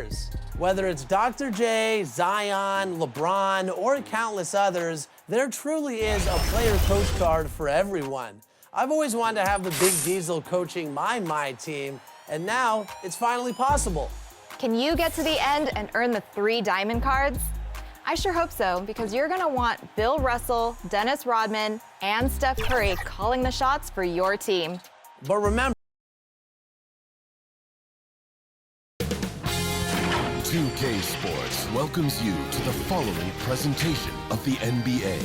players. Whether it's Dr. J, Zion, LeBron, or countless others, there truly is a player coach card for everyone. I've always wanted to have the Big Diesel coaching my team, and now it's finally possible. Can you get to the end and earn the 3 diamond cards? I sure hope so, because you're going to want Bill Russell, Dennis Rodman, and Steph Curry calling the shots for your team. But remember, 2K Sports welcomes you to the following presentation of the NBA.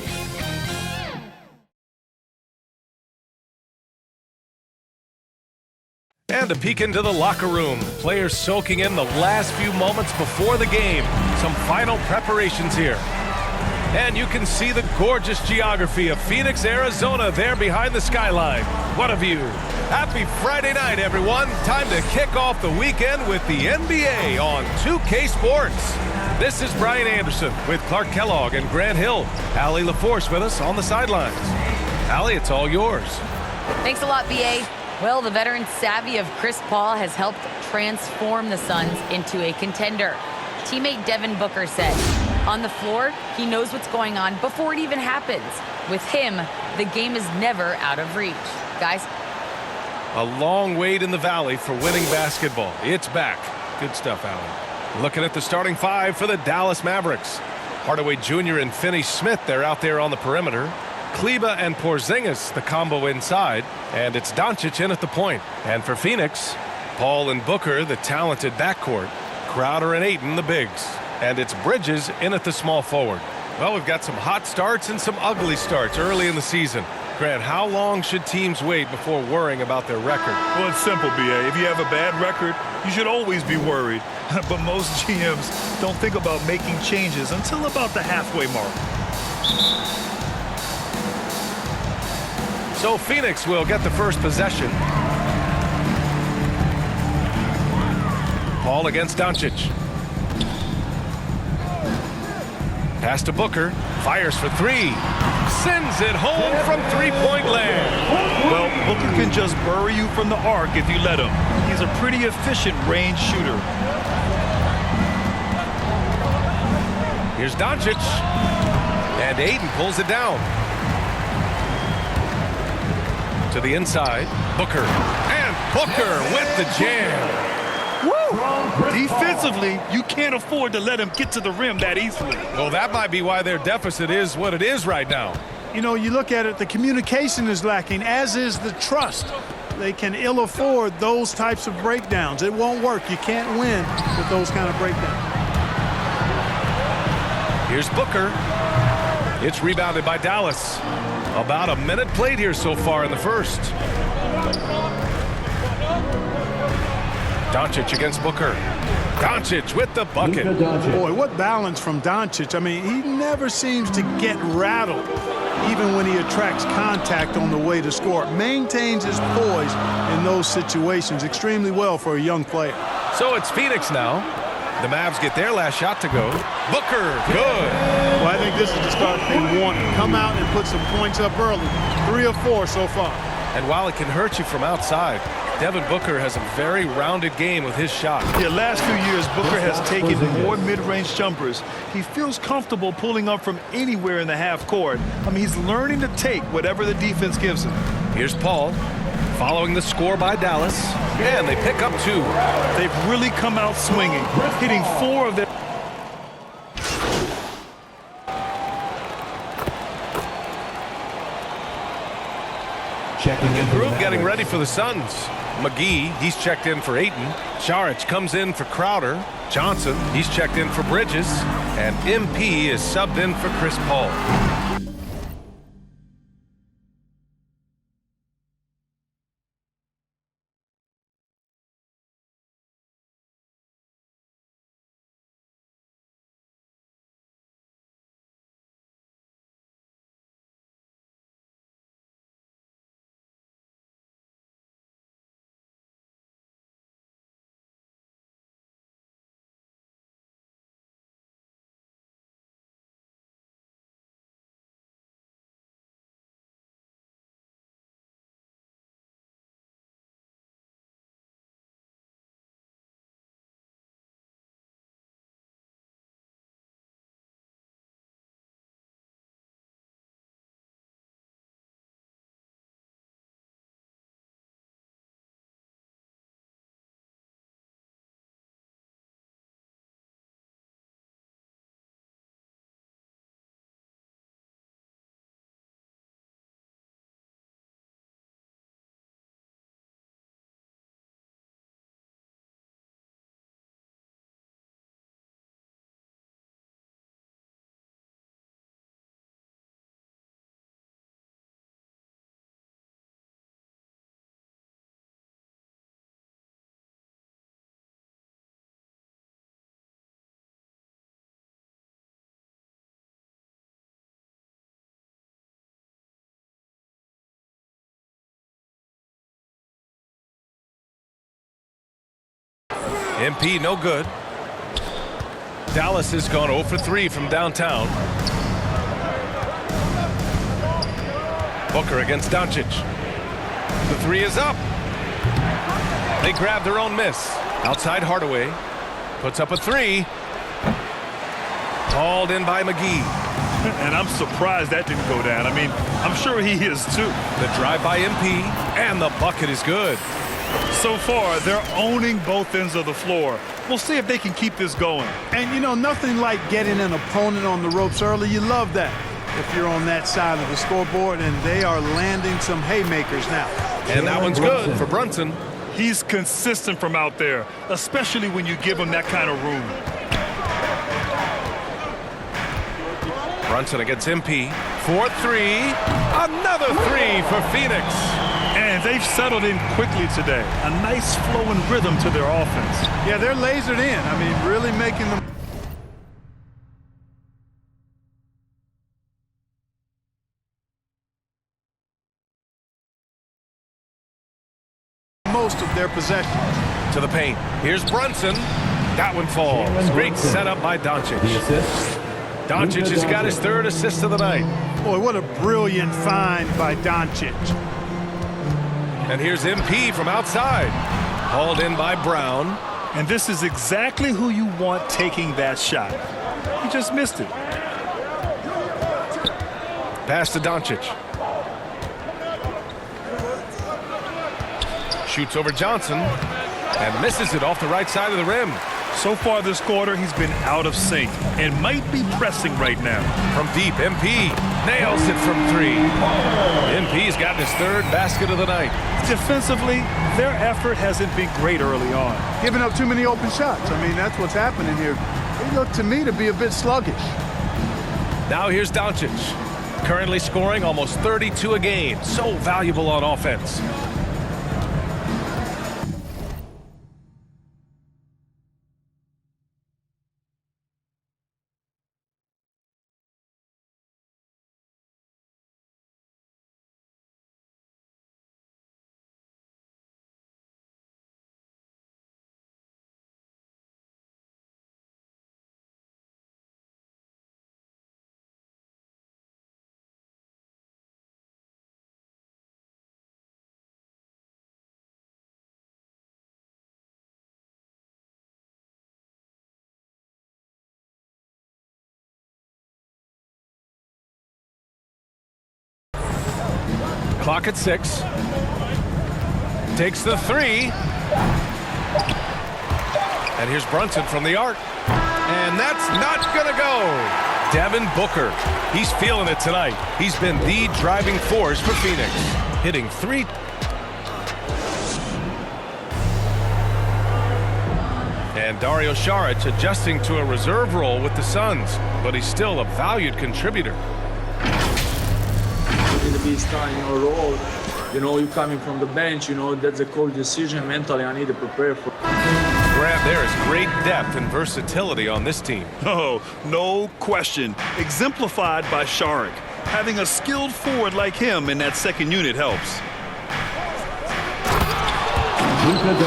And a peek into the locker room. Players soaking in the last few moments before the game. Some final preparations here. And you can see the gorgeous geography of Phoenix, Arizona there behind the skyline. What a view. Happy Friday night, everyone. Time to kick off the weekend with the NBA on 2K Sports. This is Brian Anderson with Clark Kellogg and Grant Hill. Allie LaForce with us on the sidelines. Allie, it's all yours. Thanks a lot, BA. Well, the veteran savvy of Chris Paul has helped transform the Suns into a contender. Teammate Devin Booker said, on the floor, he knows what's going on before it even happens. With him, the game is never out of reach. Guys? A long wait in the valley for winning basketball. It's back. Good stuff, Allen. Looking at the starting 5 for the Dallas Mavericks. Hardaway Jr. and Finney-Smith, they're out there on the perimeter. Kleber and Porzingis, the combo inside. And it's Doncic in at the point. And for Phoenix, Paul and Booker, the talented backcourt. Crowder and Ayton, the bigs. And it's Bridges in at the small forward. Well, we've got some hot starts and some ugly starts early in the season. Grant, how long should teams wait before worrying about their record? Well, it's simple, BA. If you have a bad record, you should always be worried. But most GMs don't think about making changes until about the halfway mark. So Phoenix will get the first possession. Paul against Doncic. Pass to Booker. Fires for 3. Sends it home from three-point land. Well, Booker can just bury you from the arc if you let him. He's a pretty efficient range shooter. Here's Doncic. And Ayton pulls it down. To the inside. Booker. And Booker with the jam. Woo! Defensively, you can't afford to let him get to the rim that easily. Well, that might be why their deficit is what it is right now. You know, you look at it, the communication is lacking, as is the trust. They can ill afford those types of breakdowns. It won't work. You can't win with those kind of breakdowns. Here's Booker. It's rebounded by Dallas. About a minute played here so far in the first. Doncic against Booker. Doncic with the bucket. Boy, what balance from Doncic. I mean, he never seems to get rattled, even when he attracts contact on the way to score. Maintains his poise in those situations extremely well for a young player. So it's Phoenix now. The Mavs get their last shot to go. Booker, good. Well, I think this is the start they want. Come out and put some points up early. 3 or 4 so far. And while it can hurt you from outside, Devin Booker has a very rounded game with his shot. Yeah, last few years, Booker has taken more mid-range jumpers. He feels comfortable pulling up from anywhere in the half court. I mean, he's learning to take whatever the defense gives him. Here's Paul, following the score by Dallas, and they pick up 2. They've really come out swinging, hitting 4 of their... Group getting ready for the Suns. McGee, he's checked in for Ayton. Saric comes in for Crowder. Johnson, he's checked in for Bridges. And MP is subbed in for Chris Paul. MP no good. Dallas has gone 0 for 3 from downtown. Booker against Doncic. The three is up. They grab their own miss. Outside Hardaway. Puts up a three. Hauled in by McGee. And I'm surprised that didn't go down. I mean, I'm sure he is too. The drive by MP, and the bucket is good. So far, they're owning both ends of the floor. We'll see if they can keep this going. And, you know, nothing like getting an opponent on the ropes early. You love that if you're on that side of the scoreboard, and they are landing some haymakers now. And that one's good for Brunson. He's consistent from out there, especially when you give him that kind of room. Brunson against MP. 4-3. Another three for Phoenix. And they've settled in quickly today. A nice flowing rhythm to their offense. Yeah, they're lasered in. I mean, really making them most of their possessions. To the paint. Here's Brunson. That one falls. Great setup by Doncic. Doncic has got his third assist of the night. Boy, what a brilliant find by Doncic. And here's MP from outside. Hauled in by Brown. And this is exactly who you want taking that shot. He just missed it. Pass to Doncic. Shoots over Johnson and misses it off the right side of the rim. So far this quarter, he's been out of sync and might be pressing right now. From deep, MP nails it from three. MP's gotten his third basket of the night. Defensively, their effort hasn't been great early on. Giving up too many open shots. I mean, that's what's happening here. They look to me to be a bit sluggish. Now here's Doncic. Currently scoring almost 32 a game. So valuable on offense. Clock at 6. Takes the three. And here's Brunson from the arc. And that's not going to go. Devin Booker. He's feeling it tonight. He's been the driving force for Phoenix. Hitting three. And Dario Saric adjusting to a reserve role with the Suns. But he's still a valued contributor. You need to be starting your role. You know, you coming from the bench, you know, that's a cold decision. Mentally, I need to prepare for. Grant, there is great depth and versatility on this team. Oh, no question. Exemplified by Saric. Having a skilled forward like him in that second unit helps.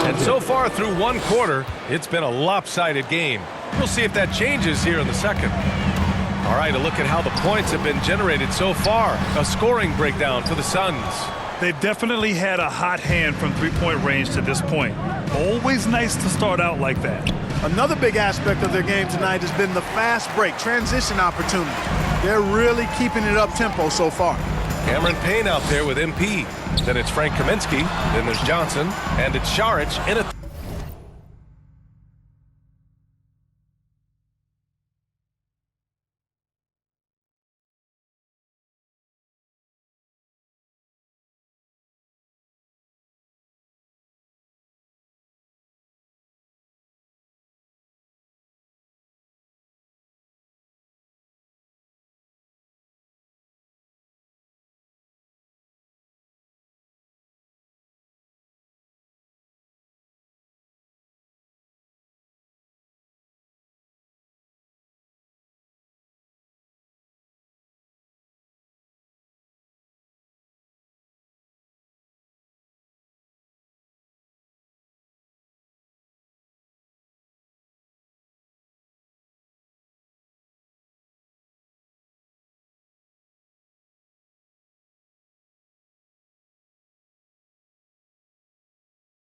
And so far through one quarter, it's been a lopsided game. We'll see if that changes here in the second. All right, a look at how the points have been generated so far. A scoring breakdown for the Suns. They've definitely had a hot hand from three-point range to this point. Always nice to start out like that. Another big aspect of their game tonight has been the fast break, transition opportunity. They're really keeping it up-tempo so far. Cameron Payne out there with MP. Then it's Frank Kaminsky. Then there's Johnson. And it's Saric in a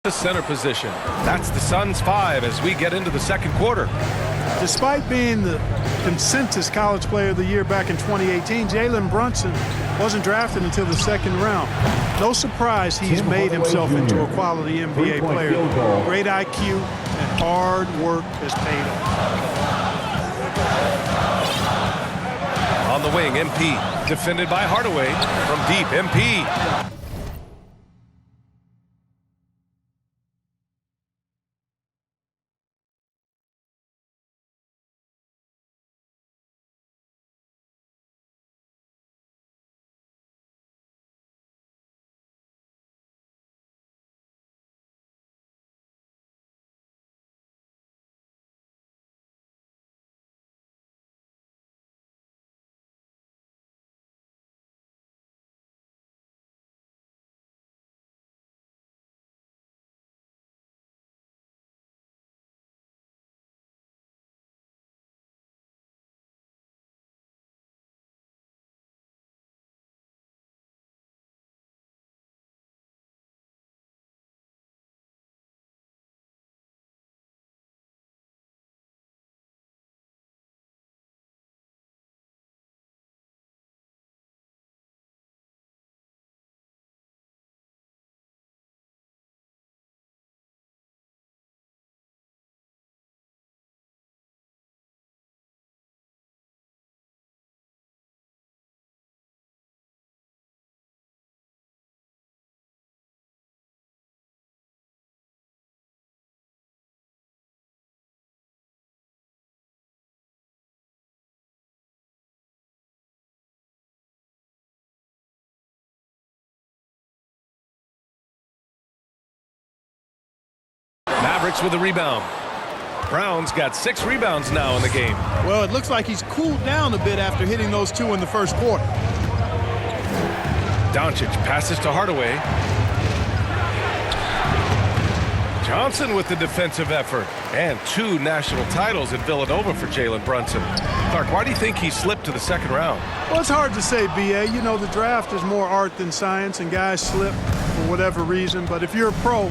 The center position. That's the Suns 5 as we get into the second quarter. Despite being the consensus College Player of the Year back in 2018, Jalen Brunson wasn't drafted until the second round. No surprise he's made himself into a quality NBA player. Great IQ and hard work has paid off. On the wing, MP. Defended by Hardaway. From deep, MP. Mavericks with a rebound. Brown's got 6 rebounds now in the game. Well, it looks like he's cooled down a bit after hitting those 2 in the first quarter. Doncic passes to Hardaway. Johnson with the defensive effort. And 2 national titles in Villanova for Jalen Brunson. Clark, why do you think he slipped to the second round? Well, it's hard to say, B.A. You know, the draft is more art than science, and guys slip for whatever reason. But if you're a pro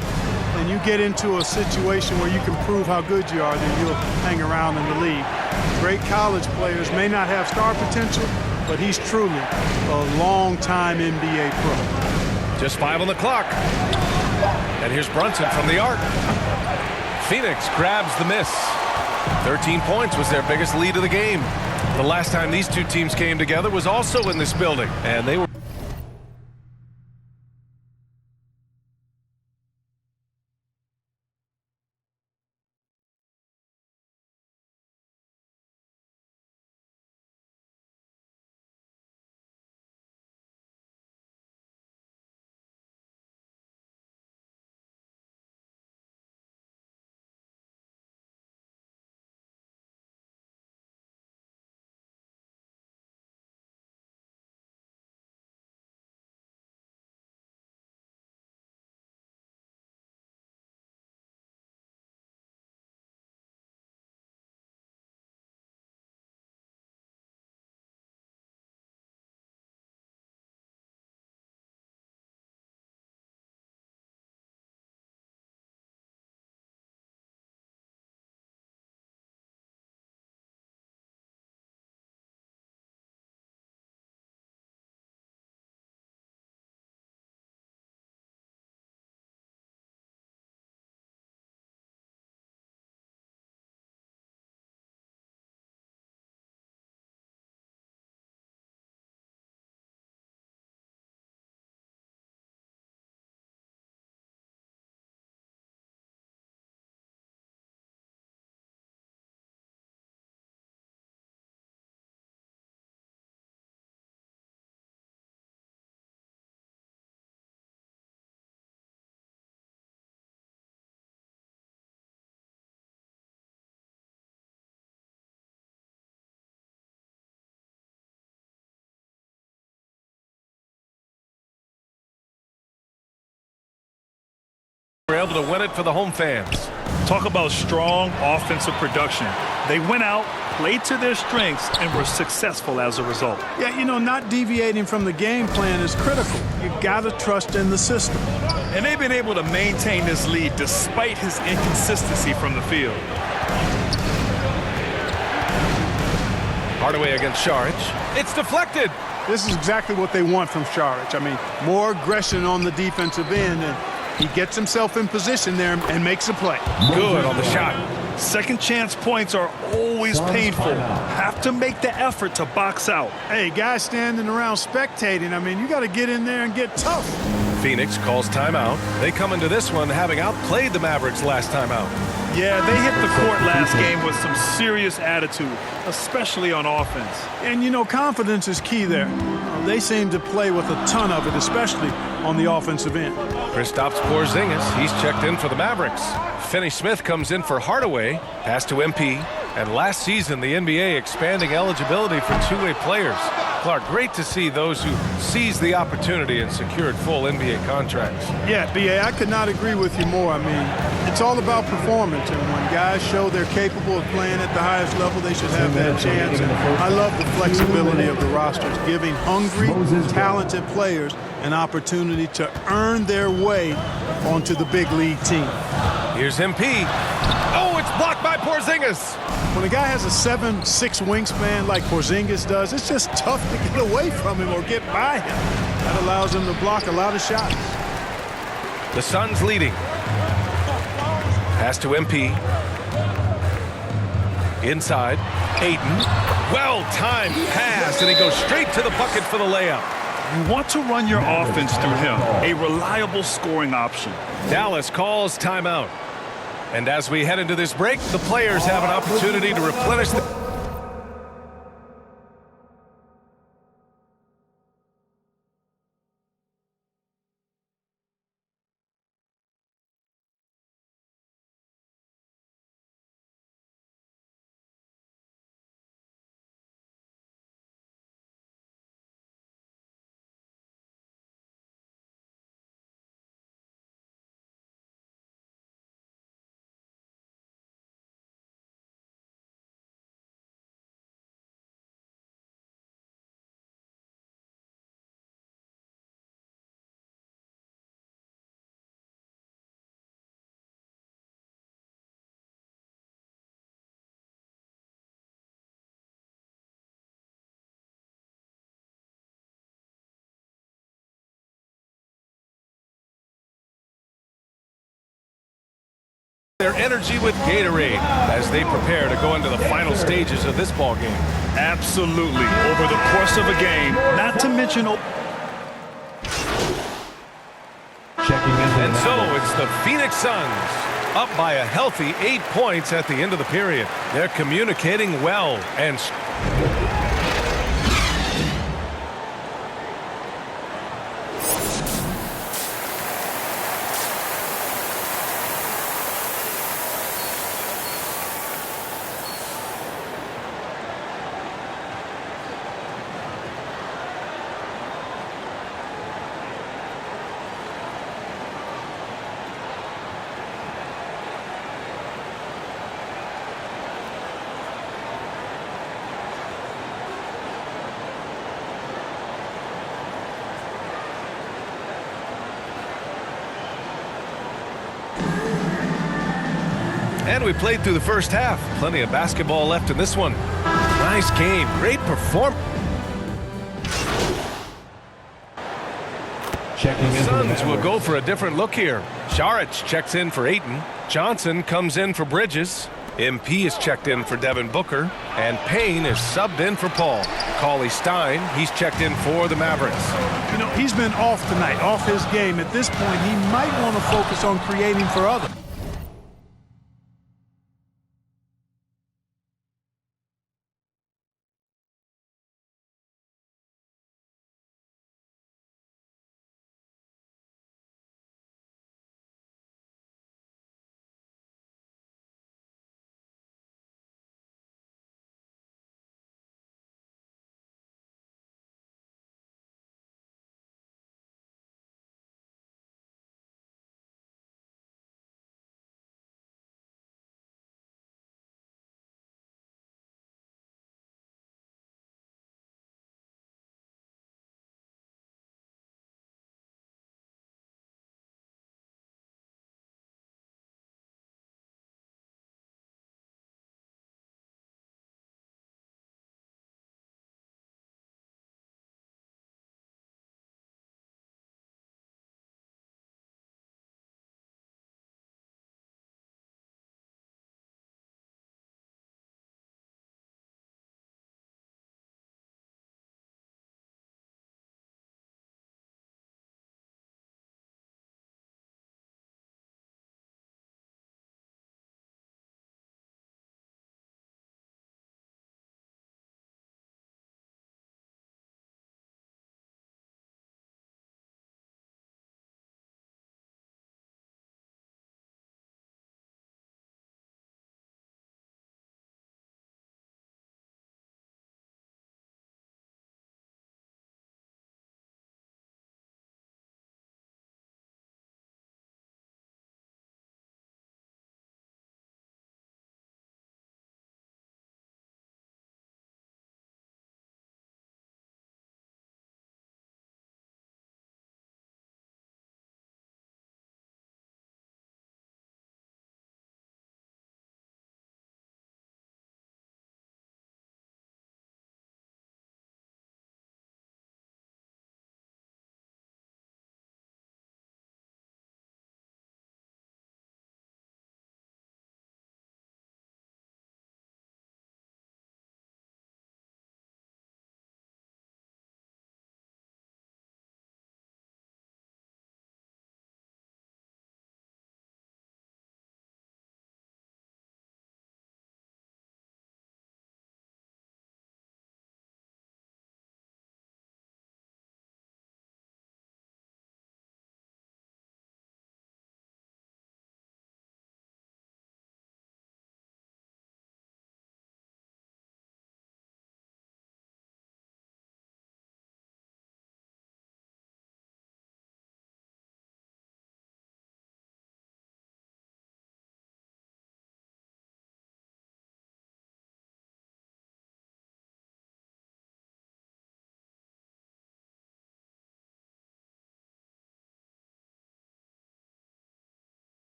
and you get into a situation where you can prove how good you are, then you'll hang around in the league. Great college players may not have star potential, but he's truly a long-time NBA pro. Just 5 on the clock. And here's Brunson from the arc. Phoenix grabs the miss. 13 points was their biggest lead of the game. The last time these 2 teams came together was also in this building, and they were able to win it for the home fans. Talk about strong offensive production. They went out, played to their strengths, and were successful as a result. Yeah, you know, not deviating from the game plan is critical. You got to trust in the system. And they've been able to maintain this lead despite his inconsistency from the field. Hardaway against Saric. It's deflected. This is exactly what they want from Saric. I mean, more aggression on the defensive end, and he gets himself in position there and makes a play. Good on the shot. Second chance points are always painful. Have to make the effort to box out. Hey, guys standing around spectating, I mean, you got to get in there and get tough. Phoenix calls timeout. They come into this one having outplayed the Mavericks last time out. Yeah, they hit the court last game with some serious attitude, especially on offense. And, you know, confidence is key there. They seem to play with a ton of it, especially on the offensive end. Kristaps Porzingis, he's checked in for the Mavericks. Finney Smith comes in for Hardaway. Pass to MP. And last season, the NBA expanding eligibility for two-way players. Clark, great to see those who seized the opportunity and secured full NBA contracts. Yeah, B.A., I could not agree with you more. I mean, it's all about performance, and when guys show they're capable of playing at the highest level, they should have that chance. And I love the flexibility of the rosters, giving hungry, talented players an opportunity to earn their way onto the big league team. Here's MP. Oh, it's blocked by Porzingis. When a guy has a 7'6" wingspan like Porzingis does, it's just tough to get away from him or get by him. That allows him to block a lot of shots. The Suns leading. Pass to MP. Inside. Ayton. Well-timed pass, and he goes straight to the bucket for the layup. You want to run your offense through him, a reliable scoring option. Dallas calls timeout. And as we head into this break, the players have an opportunity to replenish the... their energy with Gatorade as they prepare to go into the final stages of this ball game. Absolutely. Over the course of a game, not to mention... And so it's the Phoenix Suns up by a healthy 8 points at the end of the period. They're communicating well and... And we played through the first half. Plenty of basketball left in this one. Nice game. Great performance. Suns will go for a different look here. Saric checks in for Ayton. Johnson comes in for Bridges. MP is checked in for Devin Booker. And Payne is subbed in for Paul. Cauley-Stein, he's checked in for the Mavericks. You know, he's been off tonight, off his game. At this point, he might want to focus on creating for others.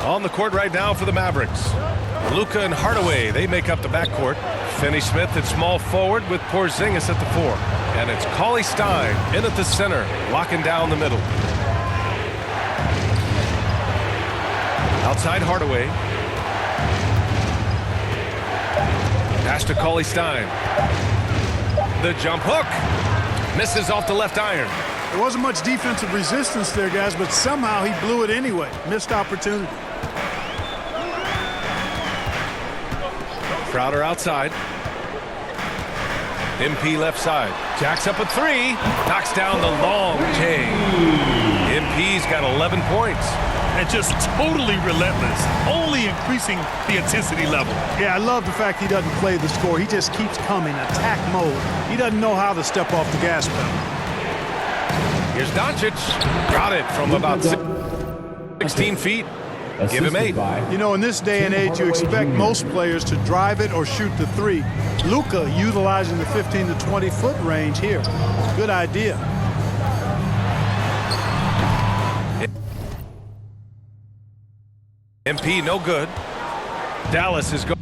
On the court right now for the Mavericks. Luka and Hardaway, they make up the backcourt. Finney-Smith at small forward with Porzingis at the 4. And it's Cauley-Stein in at the center, locking down the middle. Outside Hardaway. Pass to Cauley-Stein. The jump hook. Misses off the left iron. There wasn't much defensive resistance there, guys, but somehow he blew it anyway. Missed opportunity. Crowder outside. MP left side. Jacks up a 3. Knocks down the long J. MP's got 11 points. And just totally relentless, only increasing the intensity level. Yeah, I love the fact he doesn't play the score. He just keeps coming, attack mode. He doesn't know how to step off the gas pedal. Here's Doncic. Got it from about 16 feet. Give him 8. You know, in this day and age, you expect most players to drive it or shoot the 3. Luka utilizing the 15 to 20 foot range here. Good idea. MP no good. Dallas is going.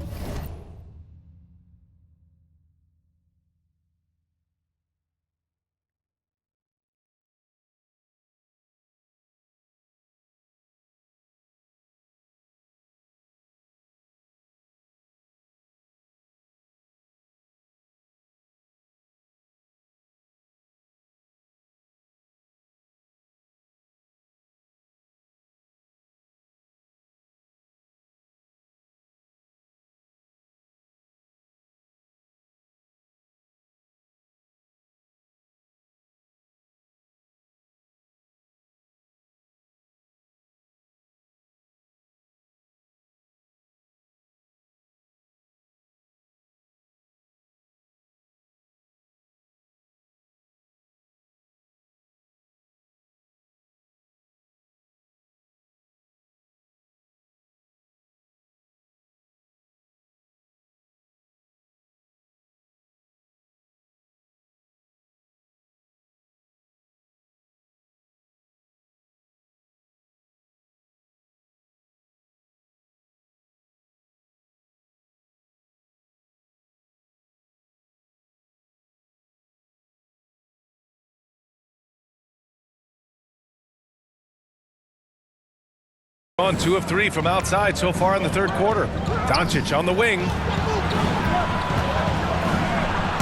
On 2 of 3 from outside so far in the third quarter. Doncic on the wing.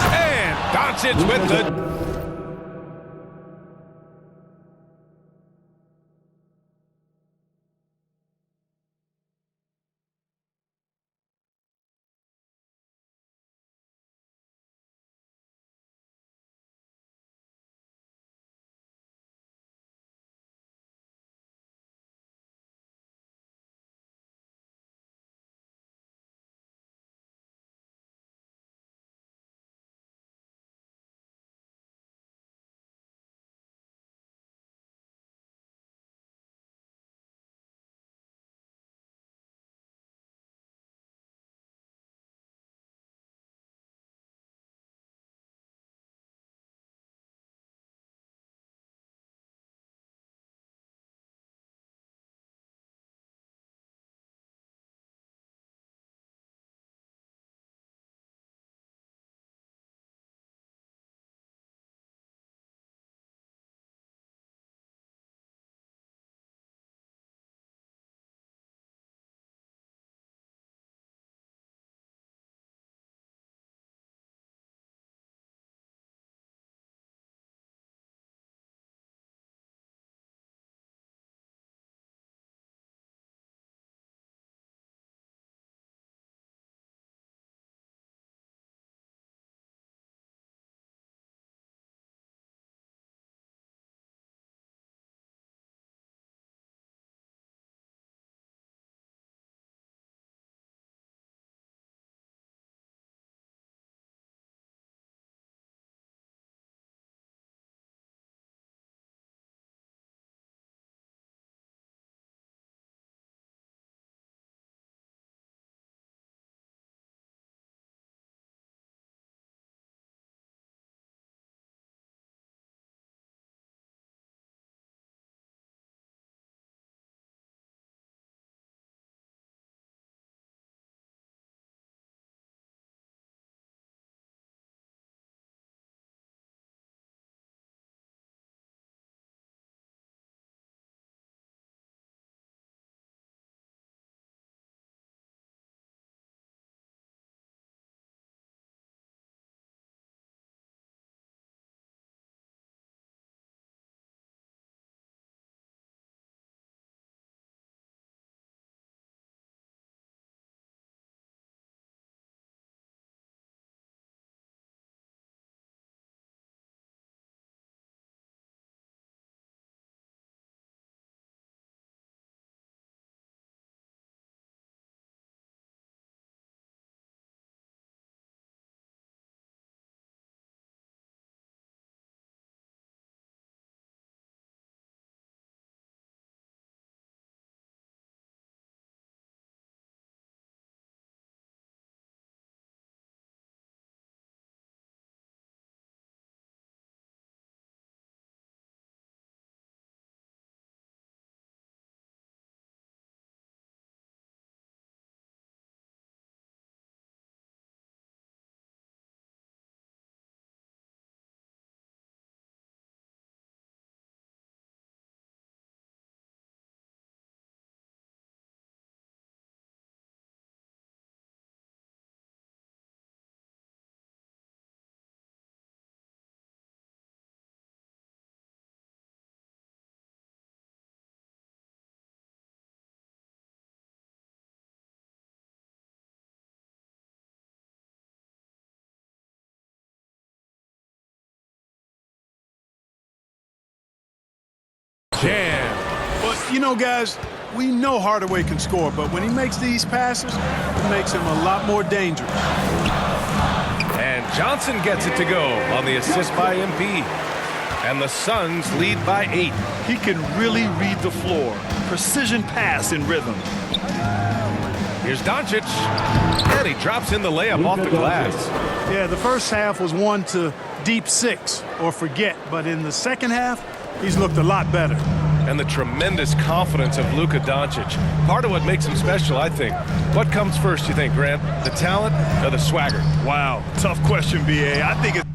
And Doncic with the Jam. But, you know, guys, we know Hardaway can score, but when he makes these passes, it makes him a lot more dangerous. And Johnson gets it to go on the assist by MP. And the Suns lead by 8. He can really read the floor. Precision pass in rhythm. Here's Doncic. And he drops in the layup off the glass. Yeah, the first half was one to deep 6 or forget, but in the second half, he's looked a lot better. And the tremendous confidence of Luka Doncic. Part of what makes him special, I think. What comes first, you think, Grant? The talent or the swagger? Wow, tough question, B.A. I think it's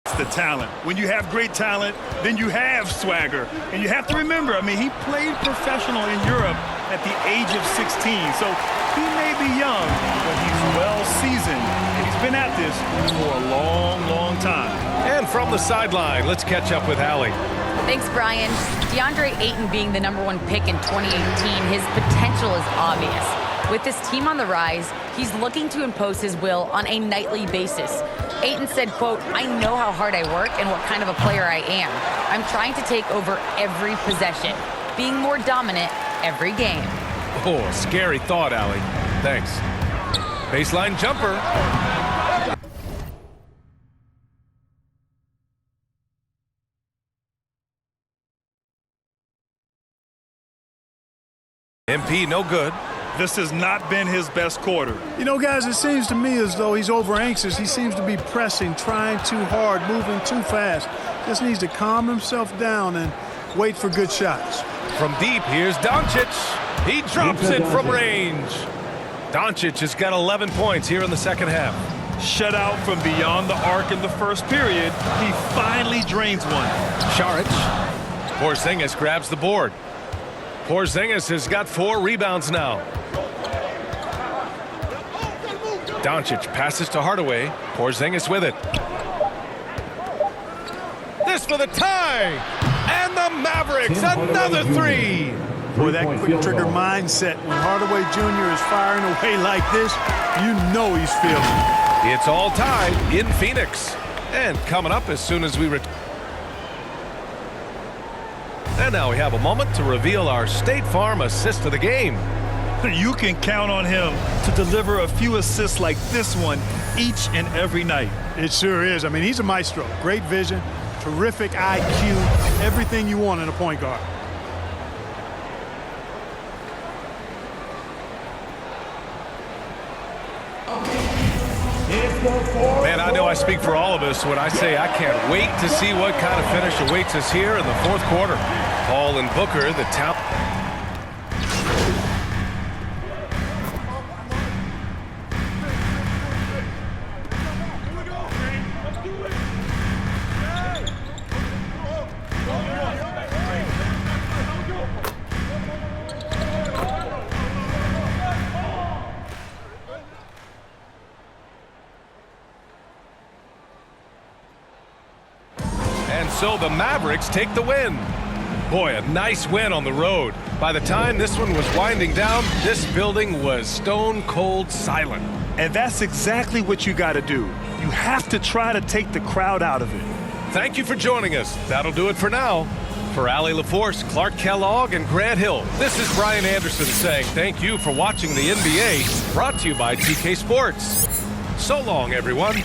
It's the talent. When you have great talent, then you have swagger. And you have to remember, I mean, he played professional in Europe at the age of 16. So he may be young, but he's well seasoned. And he's been at this for a long, long time. And from the sideline, let's catch up with Allie. Thanks, Brian. DeAndre Ayton being the #1 pick in 2018, his potential is obvious. With this team on the rise, he's looking to impose his will on a nightly basis. Ayton said, quote, "I know how hard I work and what kind of a player I am. I'm trying to take over every possession, being more dominant every game." Oh, scary thought, Allie. Thanks. Baseline jumper. MP, no good. This has not been his best quarter. You know, guys, it seems to me as though he's over anxious. He seems to be pressing, trying too hard, moving too fast. Just needs to calm himself down and wait for good shots. From deep, here's Doncic. He drops it from range. Doncic has got 11 points here in the second half. Shut out from beyond the arc in the first period. He finally drains one. Saric. Porzingis grabs the board. Porzingis has got 4 rebounds now. Doncic passes to Hardaway. Porzingis with it. This for the tie. And the Mavericks, another 3. Boy, that quick trigger mindset, when Hardaway Jr. is firing away like this, you know he's feeling it. It's all tied in Phoenix. And coming up as soon as we return. And now we have a moment to reveal our State Farm assist of the game. You can count on him to deliver a few assists like this one each and every night. It sure is. I mean, he's a maestro. Great vision, terrific IQ, everything you want in a point guard. Man, I know I speak for all of us when I say I can't wait to see what kind of finish awaits us here in the fourth quarter. Paul and Booker, the top. And so the Mavericks take the win. Boy, a nice win on the road. By the time this one was winding down, this building was stone cold silent. And that's exactly what you got to do. You have to try to take the crowd out of it. Thank you for joining us. That'll do it for now. For Allie LaForce, Clark Kellogg, and Grant Hill, this is Brian Anderson saying thank you for watching the NBA, brought to you by TK Sports. So long, everyone.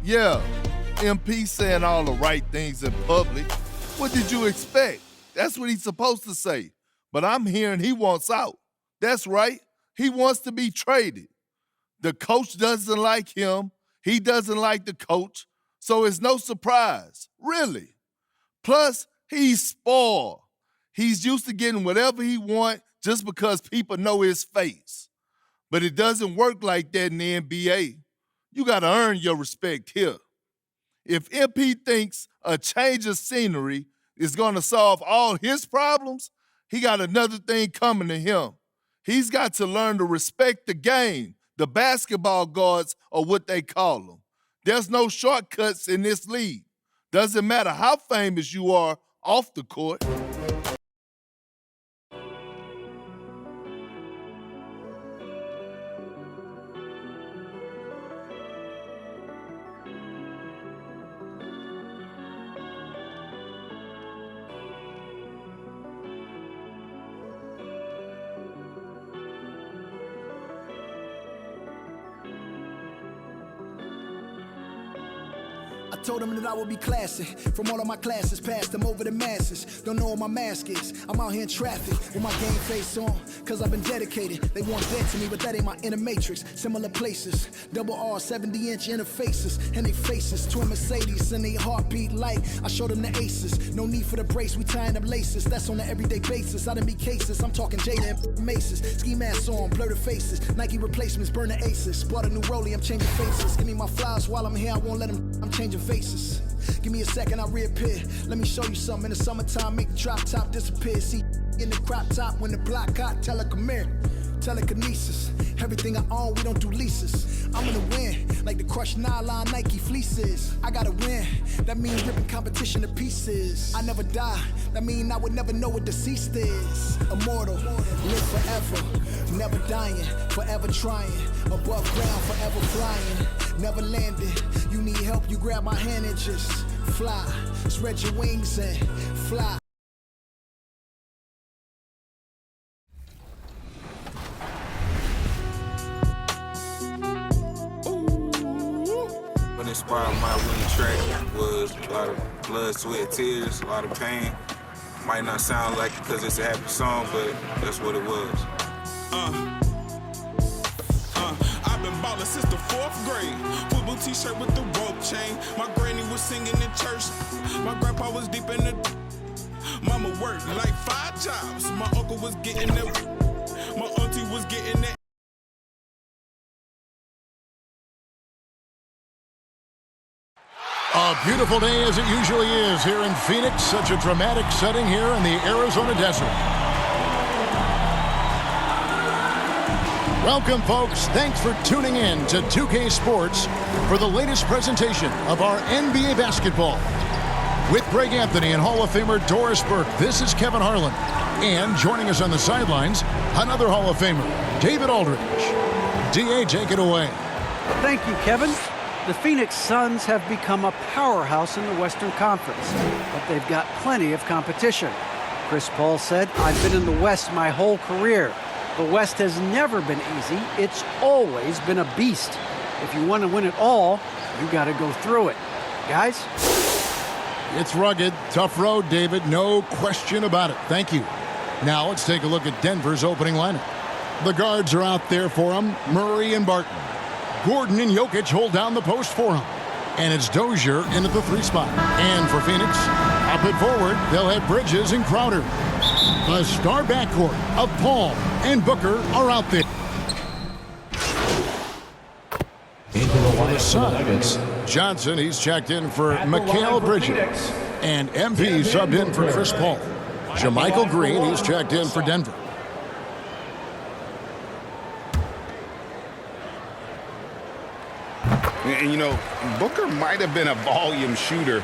Yeah, MP saying all the right things in public. What did you expect? That's what he's supposed to say. But I'm hearing he wants out. That's right. He wants to be traded. The coach doesn't like him. He doesn't like the coach. So it's no surprise, really. Plus, he's spoiled. He's used to getting whatever he wants just because people know his face. But it doesn't work like that in the NBA. You got to earn your respect here. If MP thinks a change of scenery is going to solve all his problems, he got another thing coming to him. He's got to learn to respect the game. The basketball gods are what they call them. There's no shortcuts in this league. Doesn't matter how famous you are off the court. I told them that I would be classy. From all of my classes, passed them over the masses. Don't know what my mask is. I'm out here in traffic with my game face on, cause I've been dedicated. They want dead to me, but that ain't my inner matrix. Similar places, double R, 70-inch interfaces, and they faces. Twin Mercedes and they heartbeat like I showed them the aces. No need for the brace, we tying up laces. That's on an everyday basis. I done beat cases, I'm talking Jada and Maces. Ski masks on, blur the faces. Nike replacements, burn the aces. Bought a new rollie, I'm changing faces. Give me my flowers while I'm here, I won't let them, I'm changing faces. Give me a second, I'll reappear. Let me show you something. In the summertime, make the drop top disappear. See in the crop top when the block hot, tell her come here. Telekinesis, everything I own, we don't do leases. I'm gonna win, like the crushed nylon Nike fleeces. I gotta win, that means ripping competition to pieces. I never die, that mean I would never know what deceased is. Immortal, live forever, never dying, forever trying. Above ground, forever flying, never landing. You need help, you grab my hand and just fly. Spread your wings and fly. What inspired my winning track was a lot of blood, sweat, tears, a lot of pain. Might not sound like it because it's a happy song, but that's what it was. I've been ballin' since the 4th grade. Football t-shirt with the rope chain. My granny was singing in church. My grandpa was deep in the. Mama worked like 5 jobs. My uncle was getting that. My auntie was getting that. A beautiful day as it usually is here in Phoenix. Such a dramatic setting here in the Arizona desert. Welcome, folks. Thanks for tuning in to 2K Sports for the latest presentation of our NBA basketball. With Greg Anthony and Hall of Famer Doris Burke, this is Kevin Harlan. And joining us on the sidelines, another Hall of Famer, David Aldridge. DA, take it away. Thank you, Kevin. The Phoenix Suns have become a powerhouse in the Western Conference, but they've got plenty of competition. Chris Paul said, "I've been in the West my whole career. The West has never been easy. It's always been a beast. If you want to win it all, you got to go through it." Guys? It's rugged, tough road, David. No question about it. Thank you. Now let's take a look at Denver's opening lineup. The guards are out there for them, Murray and Barton. Gordon and Jokic hold down the post for him. And it's Dozier into the 3 spot. And for Phoenix, up and forward, they'll have Bridges and Crowder. The star backcourt of Paul and Booker are out there. For the Suns, Johnson, he's checked in for Mikal Bridges. And MP subbed in for Chris Paul. JaMychal Green, he's checked in for Denver. And, you know, Booker might have been a volume shooter,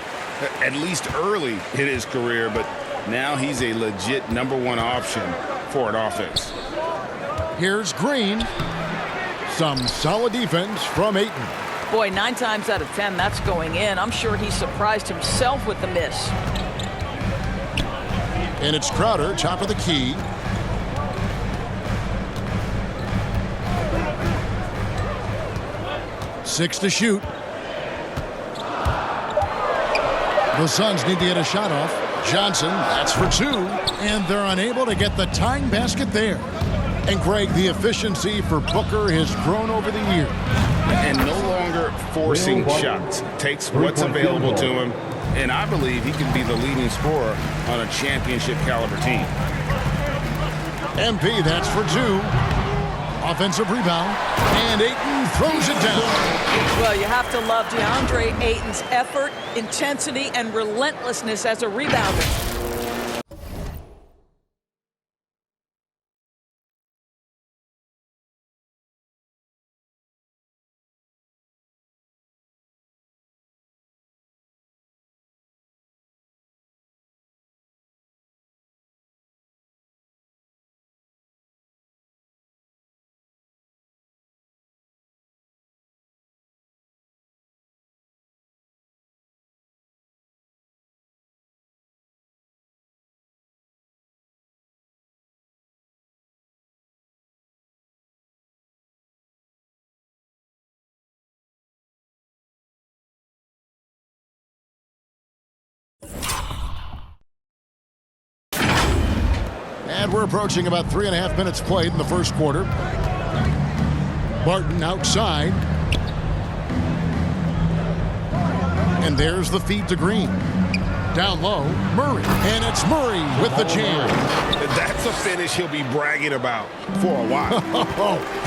at least early in his career, but now he's a legit #1 option for an offense. Here's Green. Some solid defense from Ayton. Boy, 9 times out of 10, that's going in. I'm sure he surprised himself with the miss. And it's Crowder, top of the key. Six to shoot. The Suns need to get a shot off. Johnson, that's for 2. And they're unable to get the tying basket there. And Greg, the efficiency for Booker has grown over the year. And no longer forcing shots. Takes what's available to him. And I believe he can be the leading scorer on a championship caliber team. MP, that's for 2. Offensive rebound. And Ayton throws it down. Well, you have to love DeAndre Ayton's effort, intensity, and relentlessness as a rebounder. And we're approaching about 3.5 minutes played in the first quarter. Barton outside. And there's the feed to Green. Down low, Murray. And it's Murray with the jam. That's a finish he'll be bragging about for a while.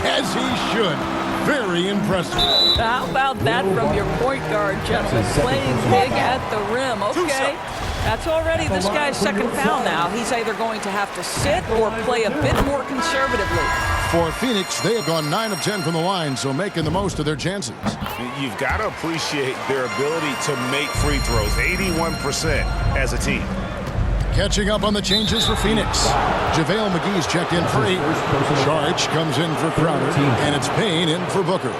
As he should. Very impressive. How about that from your point guard, gentlemen? Playing big at the rim. Okay, that's already this guy's second foul now. He's either going to have to sit or play a bit more conservatively. For Phoenix, they have gone 9 of 10 from the line, so making the most of their chances. You've got to appreciate their ability to make free throws. 81% as a team. Catching up on the changes for Phoenix. JaVale McGee's checked in for 8. Saric comes in for Crowder, and it's Payne in for Booker.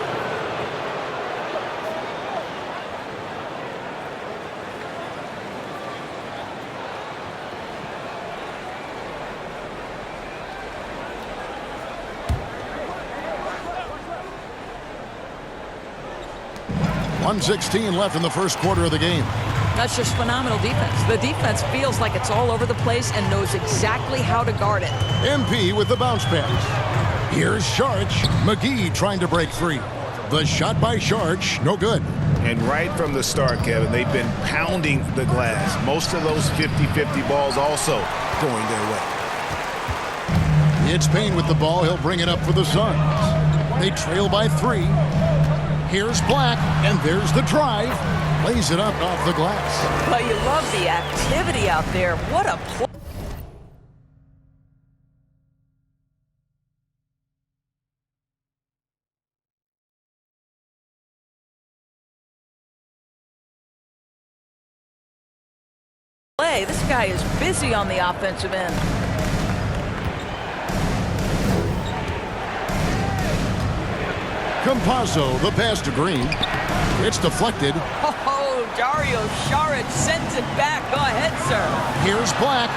.116 left in the first quarter of the game. That's just phenomenal defense. The defense feels like it's all over the place and knows exactly how to guard it. MP with the bounce pass. Here's Saric. McGee trying to break free. The shot by Saric, no good. And right from the start, Kevin, they've been pounding the glass. Most of those 50-50 balls also going their way. It's Payne with the ball. He'll bring it up for the Suns. They trail by 3. Here's Black, and there's the drive. Lays it up off the glass. Well, you love the activity out there. What a play. This guy is busy on the offensive end. Campazzo, the pass to Green. It's deflected. Oh, Dario Saric sends it back. Go ahead, sir. Here's Black.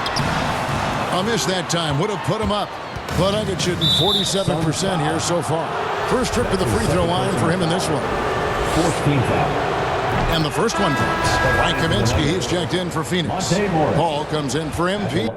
A miss that time. Would have put him up. But Nuggets shooting 47% here so far. First trip to the free throw line for him in this one. 14 foul. And the first one drops. Frank Kaminsky, he's checked in for Phoenix. Paul comes in for MP.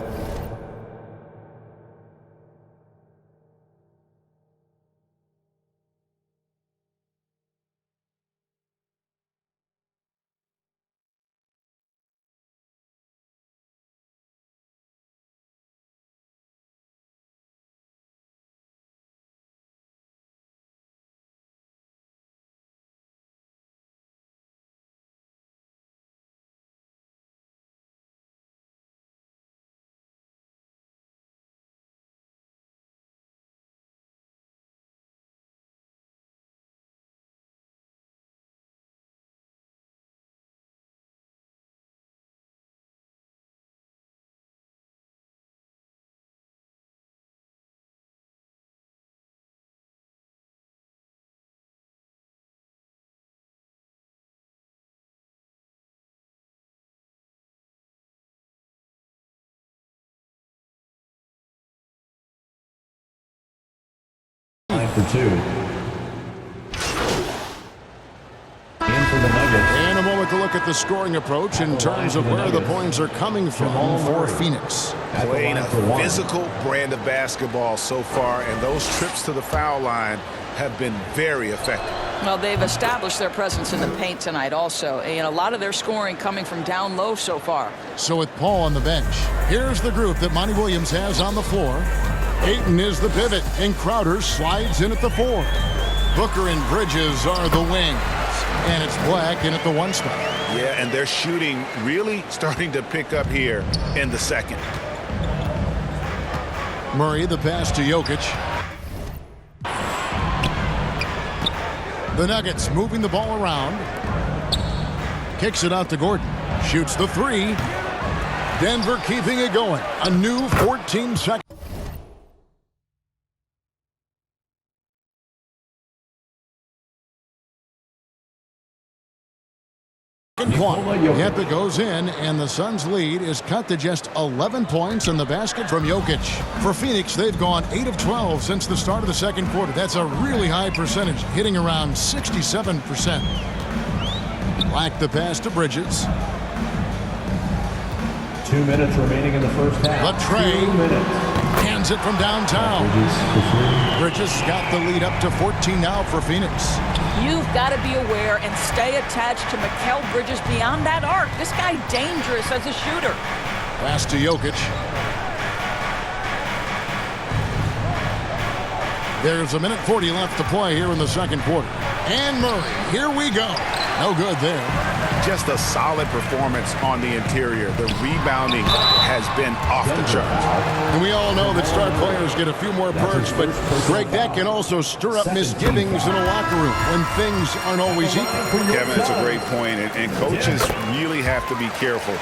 For 2. In for the Nuggets. And a moment to look at the scoring approach in terms of where the points are coming from for Phoenix. Playing a physical brand of basketball so far, and those trips to the foul line have been very effective. Well, they've established their presence in the paint tonight also, and a lot of their scoring coming from down low so far. So with Paul on the bench, here's the group that Monty Williams has on the floor. Ayton is the pivot, and Crowder slides in at the 4. Booker and Bridges are the wings, and it's Black in at the 1 spot. Yeah, and their shooting really starting to pick up here in the second. Murray, the pass to Jokic. The Nuggets moving the ball around. Kicks it out to Gordon. Shoots the 3. Denver keeping it going. A new 14-second. Yep, it goes in, and the Suns' lead is cut to just 11 points in the basket from Jokic. For Phoenix, they've gone 8 of 12 since the start of the second quarter. That's a really high percentage, hitting around 67%. Black the pass to Bridges. 2 minutes remaining in the first half. The tray. 2 minutes. Hands it from downtown. Bridges got the lead up to 14 now for Phoenix. You've got to be aware and stay attached to Mikal Bridges beyond that arc. This guy dangerous as a shooter. Pass to Jokic. There's 1:40 left to play here in the second quarter. And Murray, here we go. No good there. Just a solid performance on the interior. The rebounding has been off the charts. And we all know that star players get a few more perks, but Greg, that can also stir up misgivings in a locker room when things aren't always equal. Kevin, that's a great point, and coaches really have to be careful.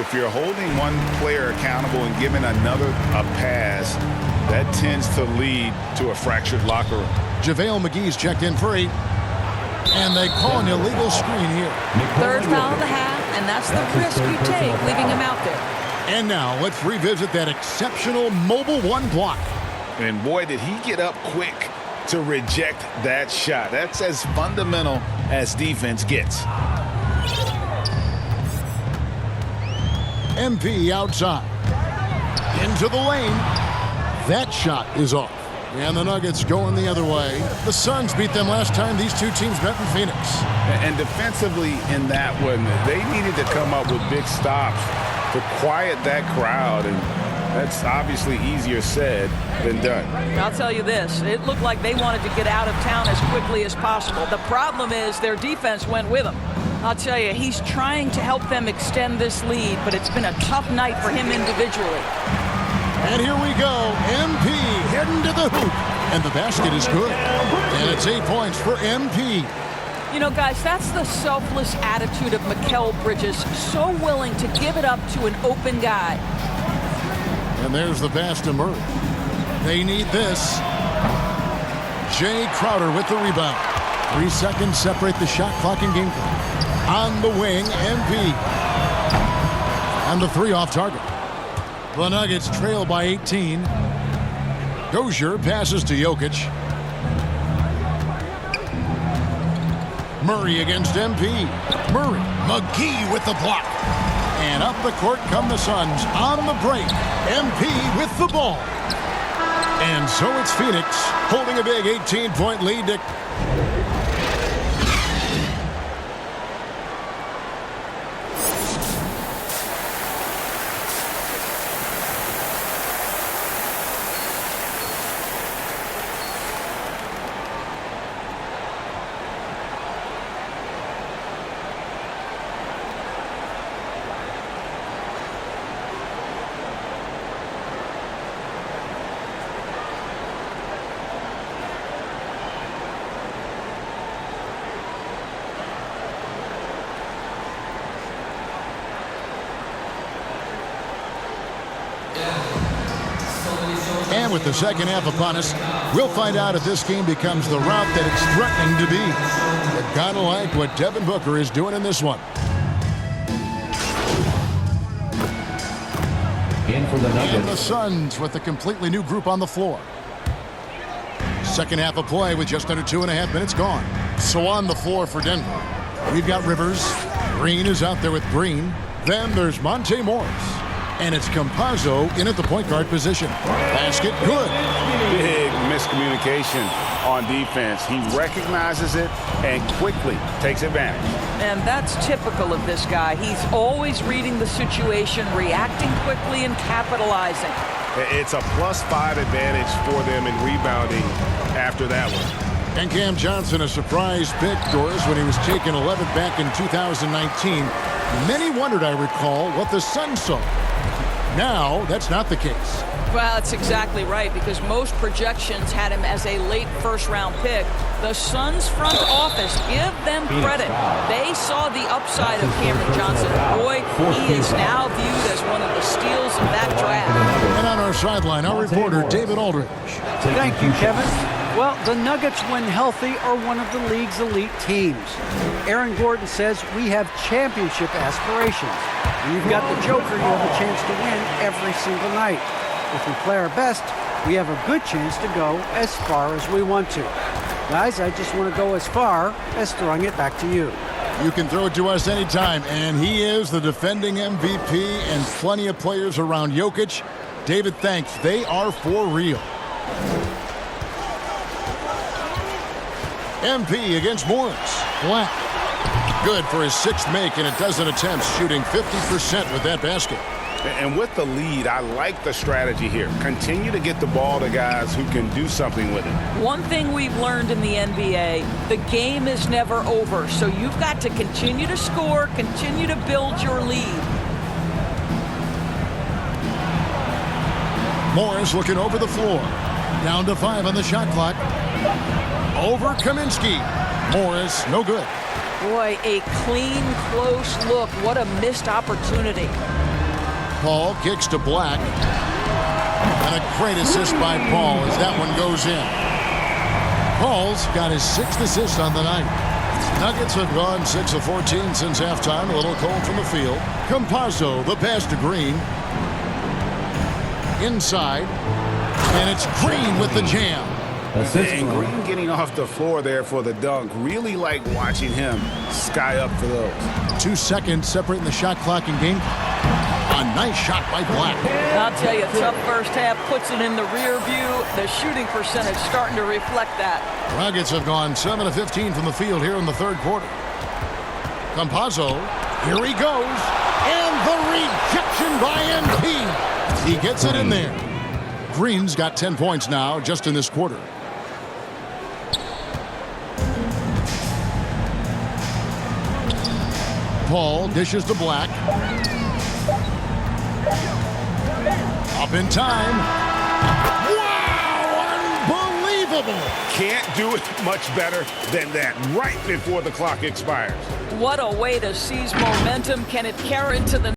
If you're holding one player accountable and giving another a pass, that tends to lead to a fractured locker room. JaVale McGee's checked in for 8. And they call an illegal screen here. Third foul of the half, and that's the risk you take leaving him out there. And now let's revisit that exceptional mobile one block. And boy, did he get up quick to reject that shot. That's as fundamental as defense gets. MP outside. Into the lane. That shot is off. And the Nuggets going the other way. The Suns beat them last time these two teams met in Phoenix. And defensively in that one, they needed to come up with big stops to quiet that crowd. And that's obviously easier said than done. I'll tell you this. It looked like they wanted to get out of town as quickly as possible. The problem is their defense went with them. I'll tell you, he's trying to help them extend this lead, but it's been a tough night for him individually. And here we go. MP heading to the hoop. And the basket is good. And it's 8 points for MP. You know, guys, that's the selfless attitude of Mikal Bridges. So willing to give it up to an open guy. And there's the pass to Murray. They need this. Jay Crowder with the rebound. 3 seconds separate the shot clock and game clock. On the wing, MP. And the 3 off target. The Nuggets trail by 18. Dozier passes to Jokic. Murray against MP. Murray. McGee with the block. And up the court come the Suns on the break. MP with the ball. And so it's Phoenix holding a big 18-point lead to... And with the second half upon us, we'll find out if this game becomes the route that it's threatening to be. But kind of like what Devin Booker is doing in this one. In for the Nuggets. And the Suns with a completely new group on the floor. Second half of play with just under 2.5 minutes gone. So on the floor for Denver, we've got Rivers. Green is out there with Green. Then there's Monte Morris. And it's Campazzo in at the point guard position. Basket good. Big miscommunication on defense. He recognizes it and quickly takes advantage. And that's typical of this guy. He's always reading the situation, reacting quickly, and capitalizing. It's a +5 advantage for them in rebounding after that one. And Cam Johnson, a surprise pick, Doris, when he was taken 11th back in 2019. Many wondered, I recall, what the Suns saw. Now, that's not the case. Well, that's exactly right, because most projections had him as a late first-round pick. The Suns front office, give them credit. They saw the upside of Cameron Johnson. Boy, he is now viewed as one of the steals of that draft. And on our sideline, our reporter, David Aldridge. Thank you, Kevin. Well, the Nuggets, when healthy, are one of the league's elite teams. Aaron Gordon says we have championship aspirations. When you've got the Joker, you have a chance to win every single night. If we play our best, we have a good chance to go as far as we want to. Guys, I just want to go as far as throwing it back to you. You can throw it to us anytime, and he is the defending MVP and plenty of players around Jokic. David thanks they are for real. MP against Morris. Black. Good for his 6th make in a dozen attempts, shooting 50% with that basket. And with the lead, I like the strategy here. Continue to get the ball to guys who can do something with it. One thing we've learned in the NBA, the game is never over. So you've got to continue to score, continue to build your lead. Morris looking over the floor. Down to 5 on the shot clock. Over Kaminsky. Morris, no good. Boy, a clean, close look. What a missed opportunity. Paul kicks to Black. And a great assist by Paul as that one goes in. Paul's got his 6th assist on the night. Nuggets have gone 6 of 14 since halftime. A little cold from the field. Campazzo, the pass to Green. Inside. And it's Green with the jam. And Green getting off the floor there for the dunk. Really like watching him sky up for those. 2 seconds separating the shot clock and game. A nice shot by Black. I'll tell you, tough first half, puts it in the rear view. The shooting percentage starting to reflect that. Nuggets have gone 7 of 15 from the field here in the 3rd quarter. Campazzo, here he goes. And the rejection by MP. He gets it in there. Green's got 10 points now just in this quarter. Paul dishes to Black. Up in time. Wow! Unbelievable! Can't do it much better than that right before the clock expires. What a way to seize momentum. Can it carry into the